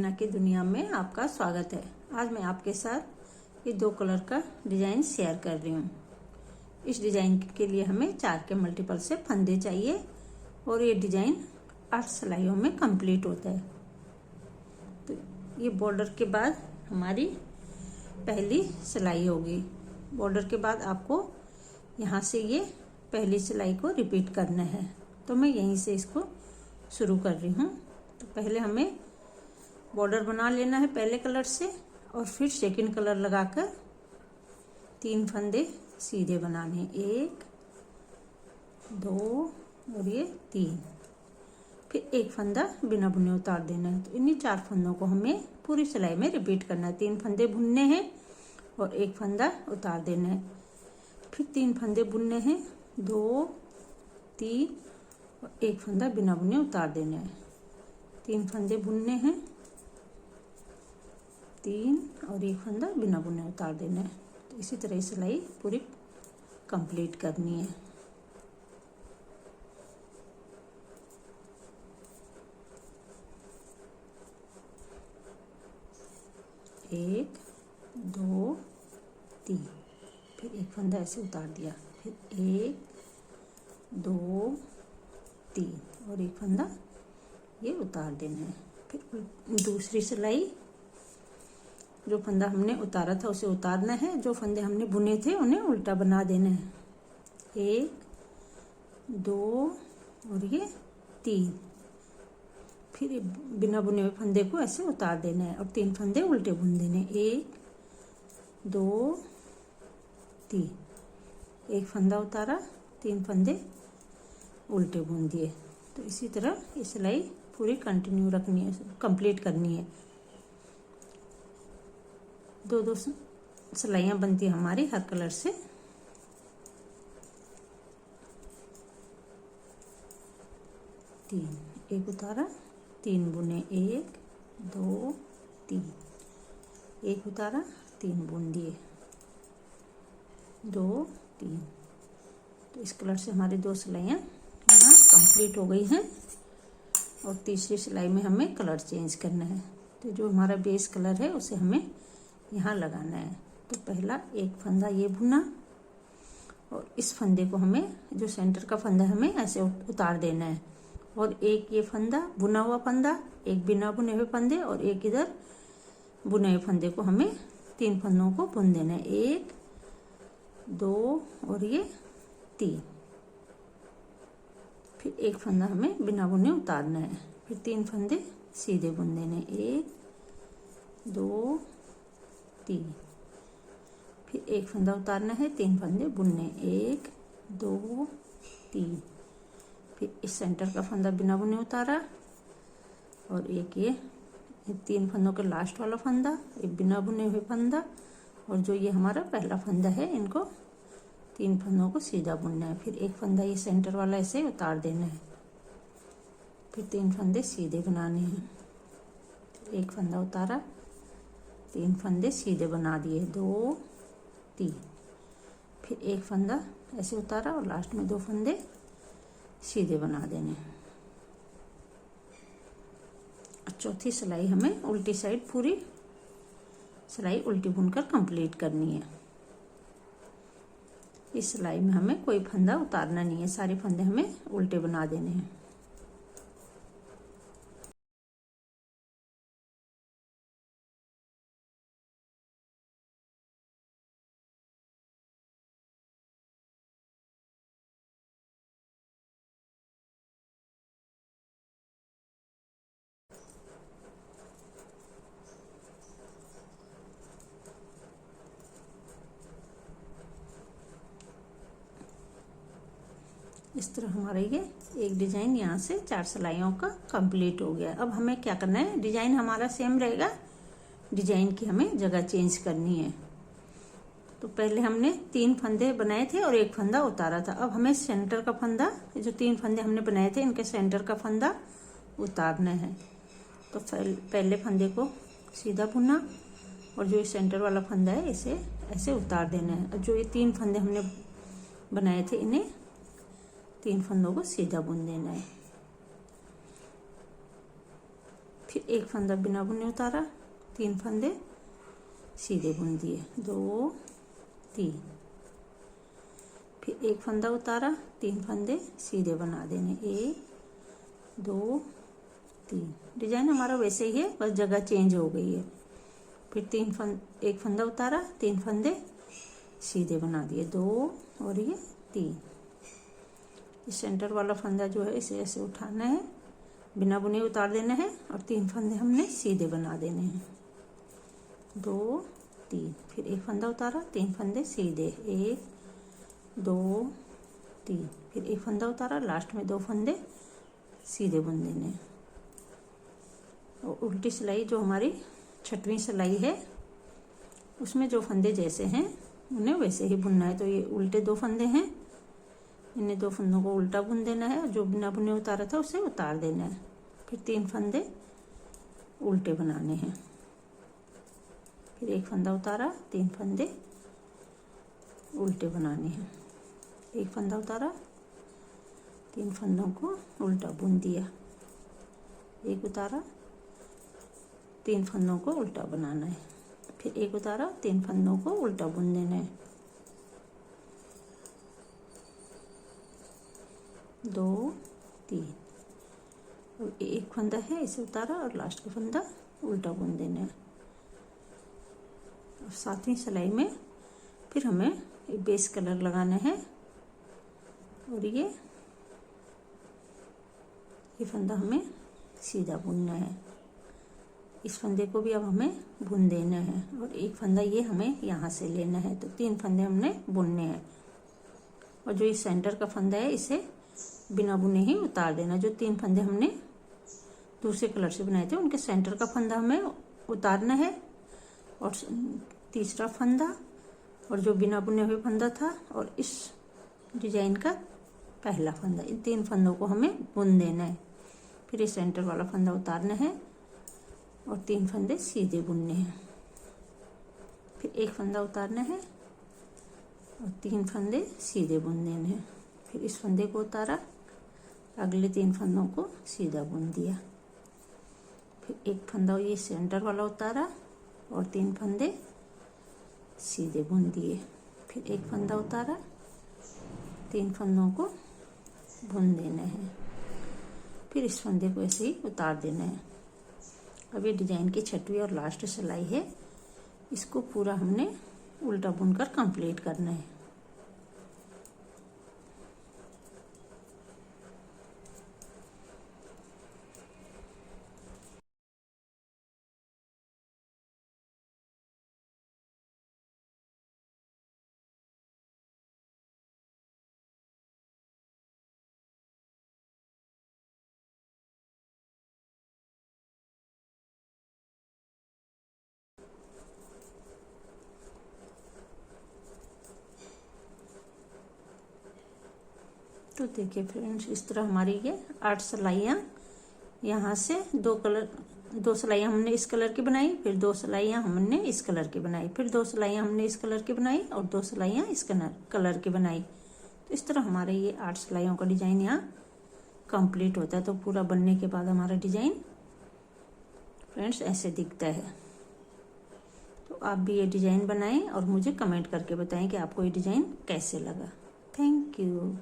रचना की दुनिया में आपका स्वागत है। आज मैं आपके साथ ये 2 कलर का डिजाइन शेयर कर रही हूँ। इस डिजाइन के लिए हमें 4 के मल्टीपल से फंदे चाहिए और ये डिजाइन 8 सिलाइयों में कंप्लीट होता है। तो ये बॉर्डर के बाद हमारी पहली सिलाई होगी। बॉर्डर के बाद आपको यहाँ से ये पहली सिलाई को रिपीट करना है, तो मैं यहीं से इसको शुरू कर रही हूँ। तो पहले हमें बॉर्डर बना लेना है पहले कलर से और फिर सेकंड कलर लगाकर 3 फंदे सीधे बनाने, 1 2 और ये 3। फिर एक फंदा बिना बुने उतार देना है। तो इन्हीं 4 फंदों को हमें पूरी सिलाई में रिपीट करना है। 3 फंदे बुनने हैं और एक फंदा उतार देना है। फिर 3 फंदे बुनने हैं, 2 3 और एक फंदा बिना बुने उतार देना है। 3 फंदे बुनने हैं, 3 और एक फंदा बिना बुने उतार देना है। तो इसी तरह सिलाई पूरी कंप्लीट करनी है। एक 2 3, फिर एक फंदा ऐसे उतार दिया, फिर 1 2 3 और एक फंदा ये उतार देना है। फिर दूसरी सिलाई, जो फंदा हमने उतारा था उसे उतारना है, जो फंदे हमने बुने थे उन्हें उल्टा बना देना है। 1 2 और ये 3, फिर बिना बुने हुए फंदे को ऐसे उतार देना है और 3 फंदे उल्टे बुन देने, 1 2 3, एक फंदा उतारा, 3 फंदे उल्टे बुन दिए। तो इसी तरह ये सिलाई पूरी कंटिन्यू रखनी है, कंप्लीट करनी है। 2 सिलाइयाँ बनती है हमारी हर कलर से। तीन, एक उतारा, 3 बुने, 1 2 3, एक उतारा, 3 बुन दिए, 2 3। तो इस कलर से हमारी 2 सिलाइयाँ यहाँ कंप्लीट हो गई हैं। और तीसरी सिलाई में हमें कलर चेंज करना है। तो जो हमारा बेस कलर है उसे हमें यहाँ लगाना है। तो पहला एक फंदा ये बुना और इस फंदे को हमें, जो सेंटर का फंदा हमें ऐसे उतार देना है और एक ये फंदा बुना हुआ फंदा, एक बिना बुने हुए फंदे और एक इधर बुने हुए फंदे को हमें 3 फंदों को बुन देना है, 1 2 और ये 3। फिर एक फंदा हमें बिना बुने उतारना है, फिर 3 फंदे सीधे बुन देने, 1 2 3। फिर एक फंदा उतारना है, 3 फंदे बुनने, 1 2 3। फिर इस सेंटर का फंदा बिना बुने उतारा और एक ये 3 फंदों के लास्ट वाला फंदा, एक बिना बुने हुए फंदा और जो ये हमारा पहला फंदा है, इनको 3 फंदों को सीधा बुनना है। फिर एक फंदा ये सेंटर वाला ऐसे उतार देना है, फिर 3 फंदे सीधे बनाने हैं। एक फंदा उतारा, 3 फंदे सीधे बना दिए, 2 3। फिर एक फंदा ऐसे उतारा और लास्ट में 2 फंदे सीधे बना देने। और चौथी सिलाई हमें उल्टी साइड पूरी सिलाई उल्टी बुनकर कंप्लीट करनी है। इस सिलाई में हमें कोई फंदा उतारना नहीं है, सारे फंदे हमें उल्टे बना देने हैं। इस तरह हमारा ये एक डिजाइन यहाँ से 4 सिलाइयों का कंप्लीट हो गया। अब हमें क्या करना है, डिजाइन हमारा सेम रहेगा, डिजाइन की हमें जगह चेंज करनी है। तो पहले हमने 3 फंदे बनाए थे और एक फंदा उतारा था। अब हमें सेंटर का फंदा, जो 3 फंदे हमने बनाए थे इनके सेंटर का फंदा उतारना है। तो पहले फंदे को सीधा बुना और जो ये सेंटर वाला फंदा है इसे ऐसे उतार देना है। और जो ये 3 फंदे हमने बनाए थे इन्हें 3 फंदों को सीधा बुन देना है। फिर एक फंदा बिना बुने उतारा, 3 फंदे सीधे बुन दिए, 2 3, फिर एक फंदा उतारा, 3 फंदे सीधे बना देने, 1 2 3। डिजाइन हमारा वैसे ही है, बस जगह चेंज हो गई है। फिर एक फंदा उतारा, 3 फंदे सीधे बना दिए, 2 और ये 3। इस सेंटर वाला फंदा जो है इसे ऐसे उठाना है, बिना बुने उतार देना है और 3 फंदे हमने सीधे बना देने हैं, 2 3। फिर एक फंदा उतारा, 3 फंदे सीधे, 1 2 3। फिर एक फंदा उतारा, लास्ट में 2 फंदे सीधे बुन देने हैं। और उल्टी सिलाई जो हमारी 6वीं सिलाई है उसमें जो फंदे जैसे हैं उन्हें वैसे ही बुनना है। तो ये उल्टे 2 फंदे हैं, इन्हें 2 फंदों को उल्टा बुन देना है और जो बिना बुने उतारा था उसे उतार देना है। फिर 3 फंदे उल्टे बनाने हैं, फिर एक फंदा उतारा, 3 फंदे उल्टे बनाने हैं, एक फंदा उतारा, 3 फंदों को उल्टा बुन दिया, एक उतारा, 3 फंदों को उल्टा बनाना है, फिर एक उतारा, 3 फंदों को उल्टा बुन देना है, 2 3। और एक फंदा है इसे उतारा और लास्ट का फंदा उल्टा बुन देना है। और 7वीं सिलाई में फिर हमें बेस कलर लगाना है और ये फंदा हमें सीधा बुनना है। इस फंदे को भी अब हमें बुन देना है और एक फंदा ये हमें यहाँ से लेना है। तो 3 फंदे हमने बुनने हैं और जो इस सेंटर का फंदा है इसे बिना बुने ही उतार देना। जो 3 फंदे हमने दूसरे कलर से बनाए थे उनके सेंटर का फंदा हमें उतारना है और तीसरा फंदा और जो बिना बुने हुए फंदा था और इस डिजाइन का पहला फंदा, इन 3 फंदों को हमें बुन देना है। फिर इस सेंटर वाला फंदा उतारना है और 3 फंदे सीधे बुनने हैं, फिर एक फंदा उतारना है और 3 फंदे सीधे बुन देने हैं। फिर इस फंदे को उतारा, अगले 3 फंदों को सीधा बुन दिया, फिर एक फंदा ये सेंटर वाला उतारा और 3 फंदे सीधे बुन दिए, फिर एक फंदा उतारा, 3 फंदों को बुन देना है, फिर इस फंदे को ऐसे ही उतार देना है। अब ये डिजाइन की 6वीं और लास्ट सिलाई है, इसको पूरा हमने उल्टा बुनकर कंप्लीट करना है। तो देखिए फ्रेंड्स, इस तरह हमारी ये 8 सिलाइयाँ, यहाँ से 2 सिलाइयाँ हमने इस कलर की बनाई, फिर 2 सिलाइयाँ हमने इस कलर की बनाई, फिर 2 सिलाइयाँ हमने इस कलर की बनाई और 2 सिलाइयाँ इस कलर की बनाई। तो इस तरह हमारे ये 8 सिलाइयों का डिजाइन यहाँ कंप्लीट होता है। तो पूरा बनने के बाद हमारा डिजाइन फ्रेंड्स ऐसे दिखता है। तो आप भी ये डिजाइन बनाएं और मुझे कमेंट करके बताएं कि आपको ये डिजाइन कैसे लगा। Thank you.